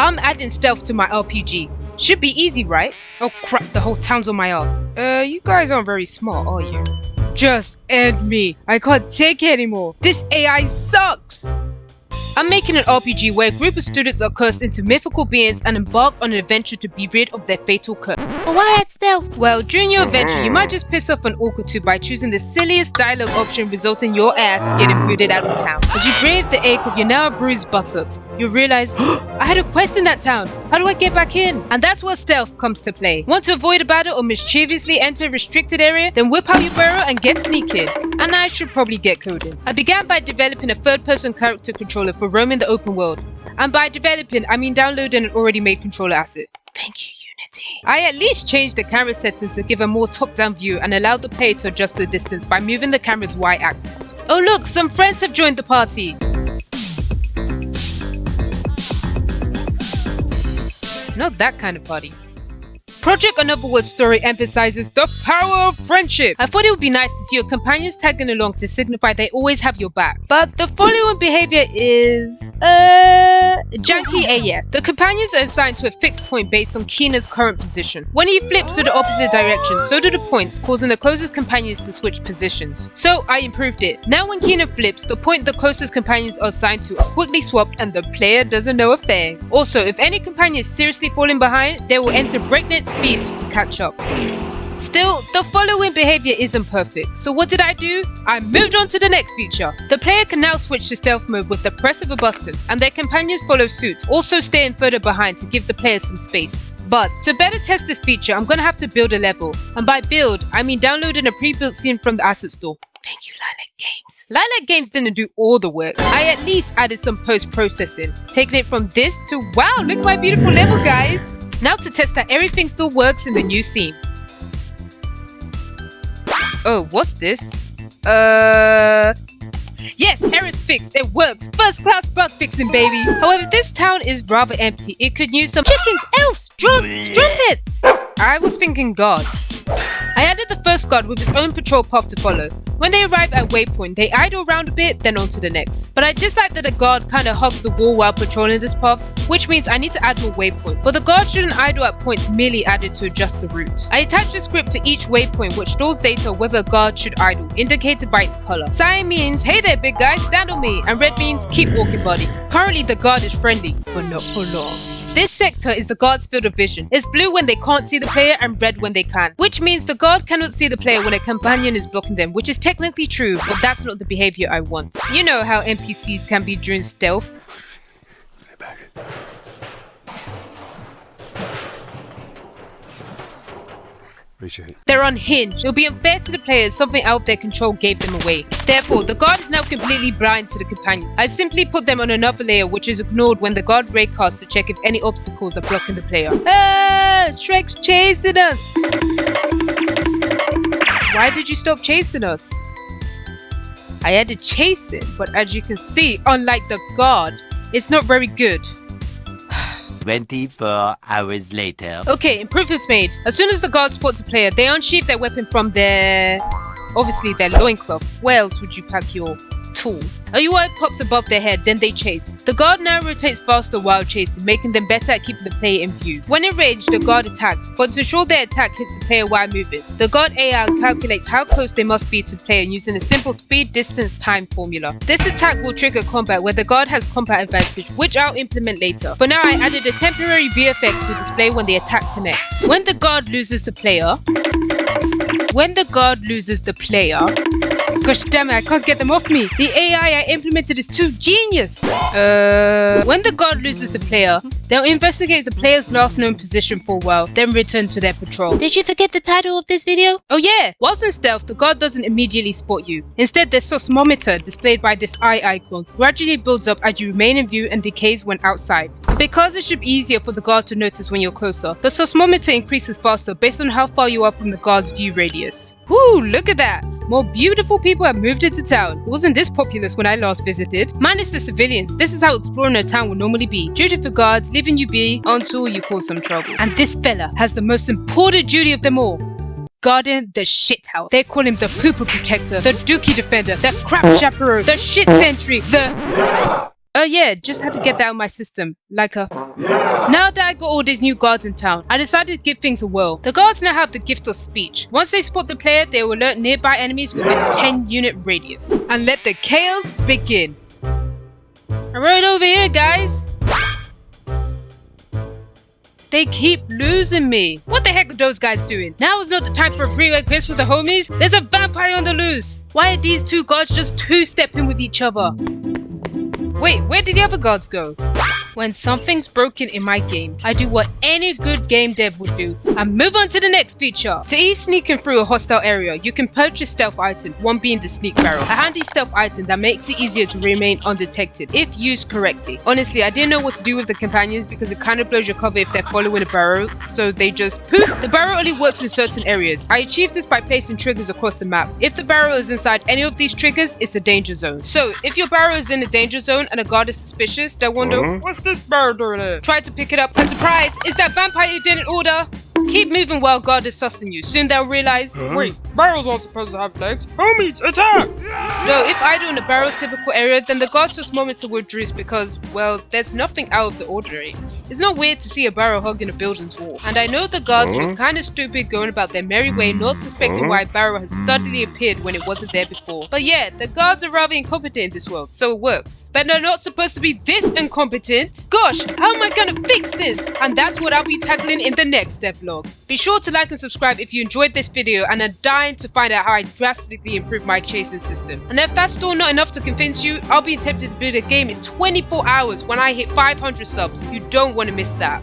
I'm adding stealth to my RPG. Should be easy, right? Oh crap, the whole town's on my ass. You guys aren't very smart, are you? Just end me. I can't take it anymore. This AI sucks. I'm making an RPG where a group of students are cursed into mythical beings and embark on an adventure to be rid of their fatal curse. But why add stealth? Well, during your adventure, you might just piss off an orc or two by choosing the silliest dialogue option, resulting in your ass getting booted out of town. As you brave the ache of your now bruised buttocks, you realize, I had a quest in that town. How do I get back in? And that's where stealth comes to play. Want to avoid a battle or mischievously enter a restricted area? Then whip out your barrel and get sneaking. And I should probably get coding. I began by developing a third-person character controller for roaming the open world. And by developing, I mean downloading an already made controller asset. Thank you, Unity. I at least changed the camera settings to give a more top-down view and allowed the player to adjust the distance by moving the camera's Y-axis. Oh look, some friends have joined the party. Not that kind of party. Project Another World's story emphasizes the power of friendship. I thought it would be nice to see your companions tagging along to signify they always have your back. But the following behavior is janky AF. The companions are assigned to a fixed point based on Keena's current position. When he flips to the opposite direction, so do the points, causing the closest companions to switch positions. So I improved it. Now when Keena flips, the point the closest companions are assigned to are quickly swapped and the player doesn't know a thing. Also, if any companion is seriously falling behind, they will enter breakneck speed to catch up. Still, the following behavior isn't perfect, so what did I do? I moved on to the next feature. The player can now switch to stealth mode with the press of a button, and their companions follow suit, also staying further behind to give the player some space. But to better test this feature, I'm gonna have to build a level, and by build, I mean downloading a pre-built scene from the asset store. Thank you, Lilac Games. Lilac Games didn't do all the work. I at least added some post-processing, taking it from this to wow, look at my beautiful level, guys. Now to test that everything still works in the new scene. Oh, what's this? Yes, error's fixed. It works. First class bug fixing, baby. However, this town is rather empty. It could use some chickens, elves, drugs, strumpets. I was thinking gods. I added the first guard with its own patrol path to follow. When they arrive at waypoint, they idle around a bit, then on to the next. But I dislike that the guard kinda hugs the wall while patrolling this path, which means I need to add more waypoints. But the guard shouldn't idle at points merely added to adjust the route. I attached a script to each waypoint which stores data whether a guard should idle, indicated by its color. Cyan means, hey there big guy, stand on me, and red means, keep walking buddy. Currently the guard is friendly, but not for long. This sector is the guard's field of vision. It's blue when they can't see the player and red when they can, which means the guard cannot see the player when a companion is blocking them, which is technically true, but that's not the behavior I want. You know how NPCs can be during stealth. Get back. They're unhinged. It'll be unfair to the players something out of their control gave them away. Therefore, the guard is now completely blind to the companion. I simply put them on another layer which is ignored when the guard raycasts to check if any obstacles are blocking the player. Ah! Shrek's chasing us! Why did you stop chasing us? I added chasing, but as you can see, unlike the guard, it's not very good. 24 hours later. Okay, improvements made. As soon as the guard spots a player, they unsheath their weapon from their... obviously their loincloth. Where else would you pack your tool? A UI pops above their head, then they chase. The guard now rotates faster while chasing, making them better at keeping the player in view. When enraged, the guard attacks, but to ensure their attack hits the player while moving, the guard AI calculates how close they must be to the player using a simple speed, distance, time formula. This attack will trigger combat where the guard has combat advantage, which I'll implement later. For now, I added a temporary VFX to display when the attack connects. When the guard loses the player... Gosh damn it, I can't get them off me. The AI I implemented is too genius. When the guard loses the player, they'll investigate the player's last known position for a while, then return to their patrol. Did you forget the title of this video? Oh yeah, whilst in stealth, the guard doesn't immediately spot you. Instead, the seismometer, displayed by this eye icon, gradually builds up as you remain in view and decays when outside. Because it should be easier for the guard to notice when you're closer, the seismometer increases faster based on how far you are from the guard's view radius. Woo, look at that! More beautiful people have moved into town. It wasn't this populous when I last visited. Minus the civilians, this is how exploring a town would normally be. Duty for guards, leaving you be until you cause some trouble. And this fella has the most important duty of them all. Guarding the shit house. They call him the pooper protector, the dookie defender, the crap chaperone, the shit sentry, the... Yeah, just had to get that out of my system. Now that I got all these new guards in town, I decided to give things a whirl. The guards now have the gift of speech. Once they spot the player, they will alert nearby enemies within a 10-unit radius. And let the chaos begin. Right over here, guys. They keep losing me. What the heck are those guys doing? Now is not the time for a free like this with the homies. There's a vampire on the loose. Why are these two guards just two-stepping with each other? Wait, where did the other guards go? When something's broken in my game, I do what any good game dev would do and move on to the next feature. To ease sneaking through a hostile area, you can purchase stealth items, one being the sneak barrel, a handy stealth item that makes it easier to remain undetected if used correctly. Honestly, I didn't know what to do with the companions because it kind of blows your cover if they're following a barrel, so they just poof. The barrel only works in certain areas. I achieved this by placing triggers across the map. If the barrel is inside any of these triggers, it's a danger zone. So if your barrel is in a danger zone and a guard is suspicious, they'll wonder, what's this barrel doing there? Try to pick it up and surprise, it's that vampire you didn't order. Keep moving while guard is sussing you. Soon they'll realize, wait, barrels aren't supposed to have legs. Homies, attack! So if idle in a barrel typical area, then the guards just moment to withdraw because, well, there's nothing out of the ordinary. It's not weird to see a barrel hugging a building's wall. And I know the guards were kind of stupid going about their merry way, not suspecting why a barrel has suddenly appeared when it wasn't there before. But yeah, the guards are rather incompetent in this world, so it works. But they're not supposed to be this incompetent. Gosh, how am I gonna fix this? And that's what I'll be tackling in the next devlog. Be sure to like and subscribe if you enjoyed this video and are dying to find out how I drastically improved my chasing system. And if that's still not enough to convince you, I'll be attempting to build a game in 24 hours when I hit 500 subs. You don't want to miss that.